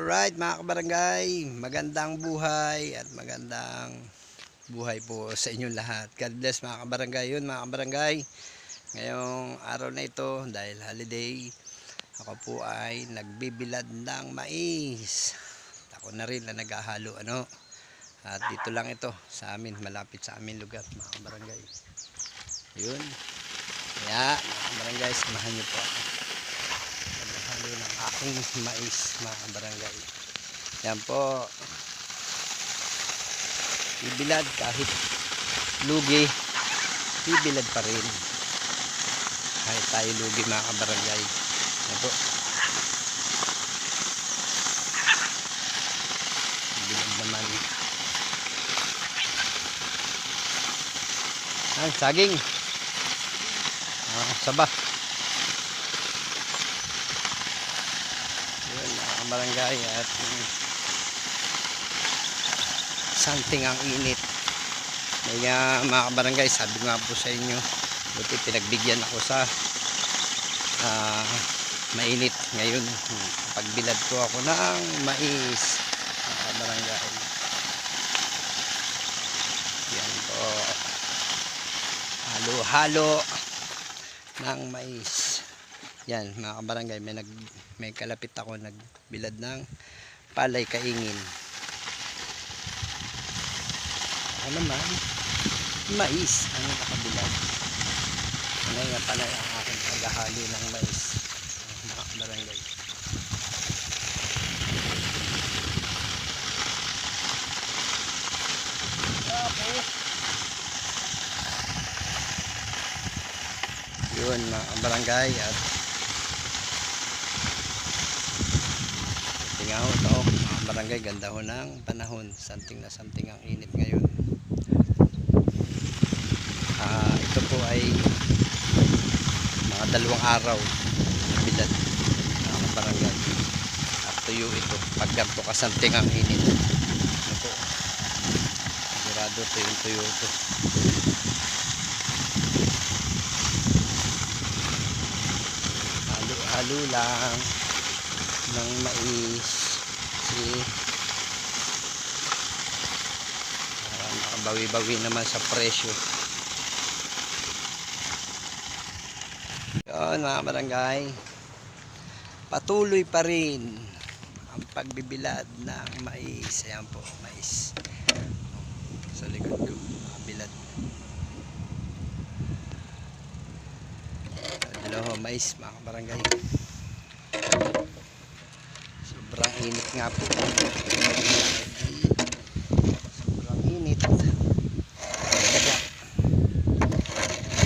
Alright mga kabarangay, magandang buhay at magandang buhay po sa inyong lahat. God bless mga kabarangay. Yun mga kabarangay, ngayong araw na ito dahil holiday, ako po ay nagbibilad ng mais. Ako na rin na naghahalo at dito lang ito sa amin, malapit sa amin lugar mga kabarangay. Yun, kaya mga kabarangay, samahan niyo po ako ng aking mais mga kabarangay. Yan po, ibilad kahit lugi, ibilad pa rin kahit tayo lugi mga kabarangay. Yan po, ibilad naman ang saging, saba. Barangay at something ang init. Kaya mga kabarangay, sabi nga po sa inyo, buti pinagbigyan ako sa mainit ngayon. Pagbilad ko ako ng mais mga kabarangay. Yan po, halo-halo ng mais. Yan mga kabarangay, may kalapit ako nagbilad ng palay kaingin. Ako naman mais ang nakabilad. Ano nga pala ang aking paghahalo ng mais mga kabarangay. Yun mga kabarangay, at tingaw ito mga barangay, ganda ho ng panahon, something na something ang init ngayon. Ito po ay mga 2 araw na bilad mga barangay at tuyo ito pag ganito ka something ang init. Ito po, sigurado tuyo ito. Halo lang ng mais para makabawi-bawi naman sa presyo. Yun mga barangay, patuloy pa rin ang pagbibilad ng mais. Ayan po, mais sa likod ko, bilad. Hello, mais mga barangay. Sobrang init nga po. Sobrang init.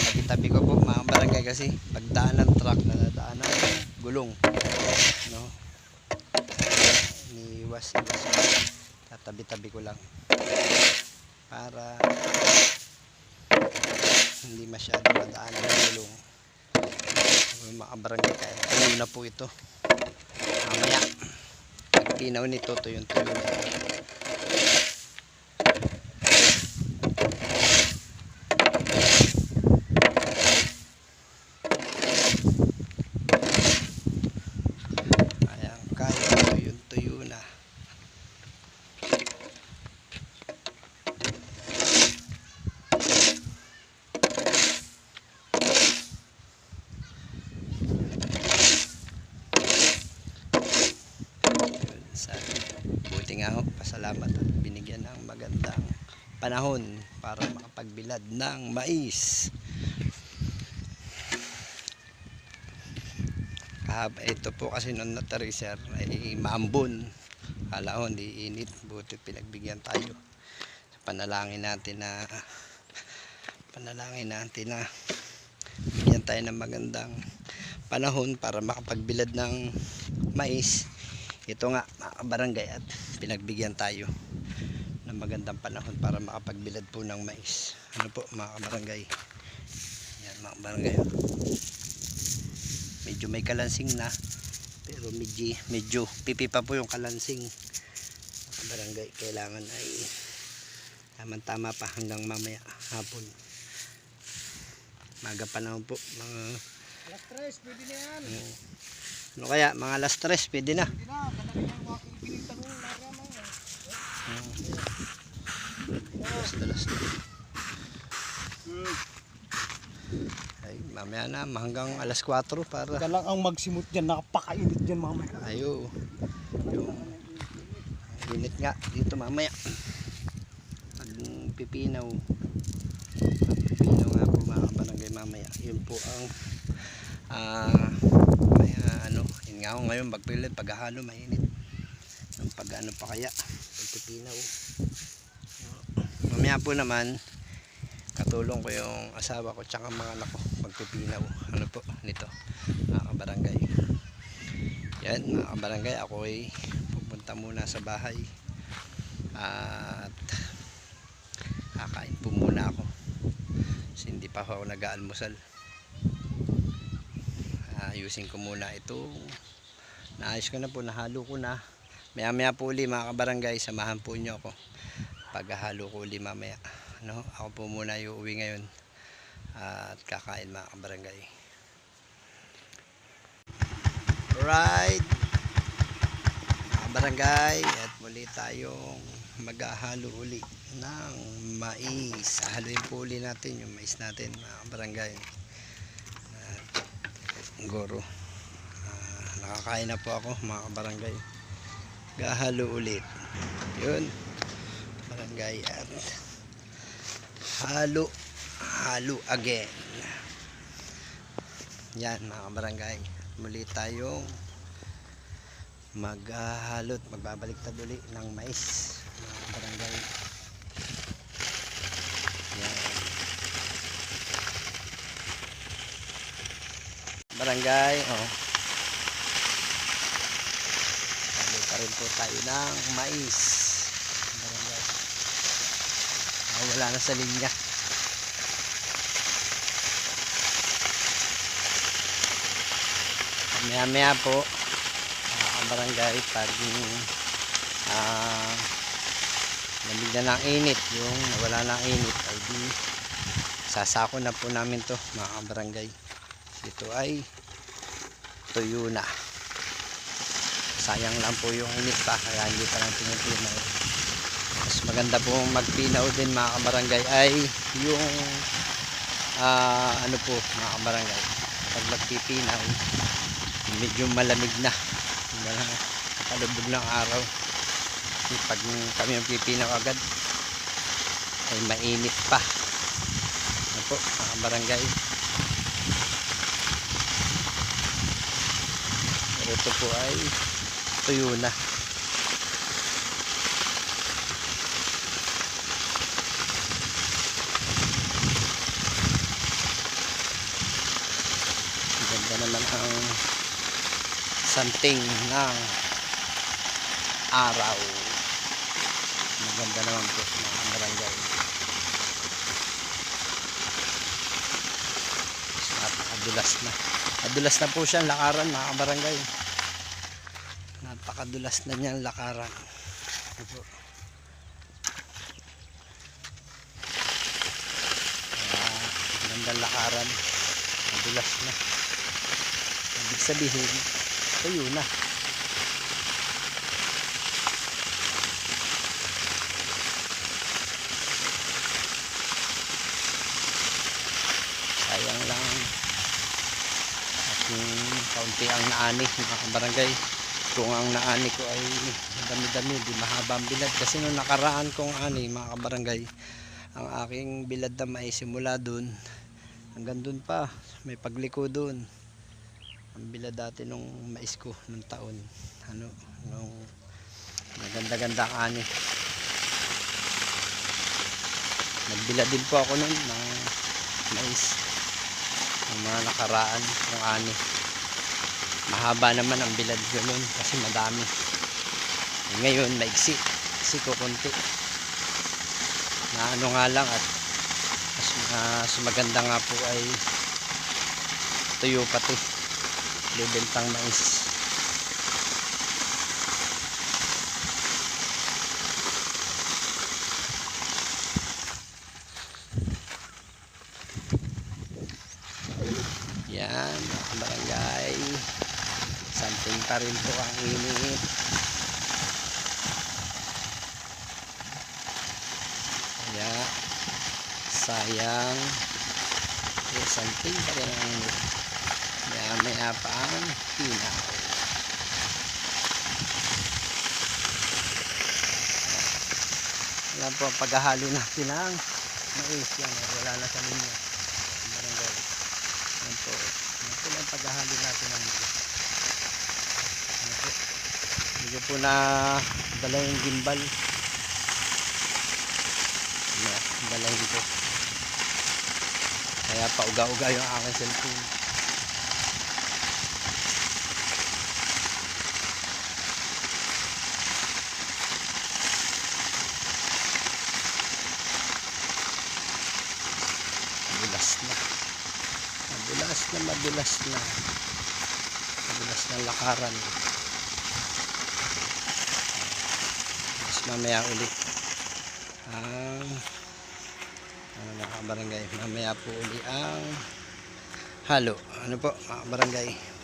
Tabi-tabi ko po mga barangay kasi pagdaan ng truck, nadadaan ng gulong. Iniiwas. Tatabi-tabi ko lang para hindi masyado madaan ng gulong. Mga barangay, kaya tuyo na po ito. Mamaya pagtinaw nito, tuyo na ayan, kaya tuyo na. Buti nga ho, pasalamat at binigyan ng magandang panahon para makapagbilad ng mais. Ito po kasi nung natariser ay maambon, kala ko hindi init, buti pinagbigyan tayo. Panalangin natin na bigyan tayo ng magandang panahon para makapagbilad ng mais. Ito nga mga barangay, at pinagbigyan tayo ng magandang panahon para makapagbilad po ng mais. Ano po mga barangay, yan mga barangay, medyo may kalansing na, pero medyo pipi pa po yung kalansing mga barangay. Kailangan ay tama pa hanggang mamaya hapon. Maga panahon po, mga alas 3 pwede na yan. Ano kaya, mga alas 3 pwede na. Pwede na, kadali ang walking Mamaya na, hanggang alas 4 para. Ka lang ang magsimot dyan, napakainit dyan mamaya. Ayo. Yung init nga dito mamaya. Pag pipinaw. Pipinaw nga po mga kabarangay mamaya. Yun po ang yun nga ako ngayon magpilit paghahalo mainit. Pag ano pa kaya pagpipinaw. Mamaya po naman katulong ko yung asawa ko tsaka mga anak ko magpipinaw ano po nito mga kabarangay. Yan mga kabarangay, ako ay pupunta muna sa bahay at kakain po muna ako kasi hindi pa ako nag-aalmusal. Ayusin ko muna ito, naayos ko na po, nahalo ko na. Maya maya po uli mga kabarangay, samahan po nyo ako paghahalo ko uli mamaya. Ako po muna yung uwi ngayon at kakain mga kabarangay. Alright mga kabarangay, at muli tayong maghahalo uli ng mais. Haluin po uli natin yung mais natin mga kabarangay. Goro nakakain na po ako mga kabarangay. Gahalo ulit yun barangay at halo again. Yan mga kabarangay, muli tayong maghahalo at magbabaliktad uli ng mais mga kabarangay. Yan barangay, halo pa rin po tayo ng mais barangay. Wala na sa linya. Maya maya po ang barangay pag lamig na ng init, yung nawala ng init ay di sasako na po namin to mga barangay. Ito ay tuyo na, sayang lang po yung init pa kaya hindi pa lang pinipinaw. Mas maganda po magpinaw din mga kabarangay ay yung ano po mga kabarangay, pag magpipinaw medyo malamig na, nakalubog ng araw. Pag kami magpipinaw agad ay mainit pa. Ano po mga kabarangay, pero ito po ay tuyo na. Ganda naman ang something ng araw. Maganda naman po mga barangay. Napakadulas na. Madulas na po siyang lakaran mga barangay. Napakadulas na niyang lakaran. Ito. Magandang lakaran. Madulas na. Ibig sabihin, tuyo na. Sayang lang at yung kaunti ang naani mga kabarangay. Kung ang naani ko ay dami-dami, di mahaba ang bilad. Kasi nung nakaraan kong ani mga kabarangay, ang aking bilad na mais simula dun hanggang dun pa, may pagliko dun. Ang bilad dati nung mais ko nung taon, nung maganda-ganda ang ani. Nagbilad din po ako nun ng mais ng mga nakaraan ng ani. Mahaba naman ang bilad ko nun kasi madami. Ngayon maiksi ko konti na nga lang, at mas maganda nga po ay tuyo pati libentang mais. Yan mga barangay, something pa rin po ang init. Kaya sayang Santing pa rin ang init. Maya pa ang hinaw. Yan po ang paghahalo natin ng mais. Yan, wala na sa linya. Barangay. Yan po. Yan po ang paghahalo natin ng mais. Yan po. Medyo po na dala yung gimbal. Yan, dala dito. Kaya pa uga-uga yung aking cellphone. Madulas na lakaran. Mas mamaya ulit ang mga barangay, mamaya po uli ang halo. Ano po mga barangay?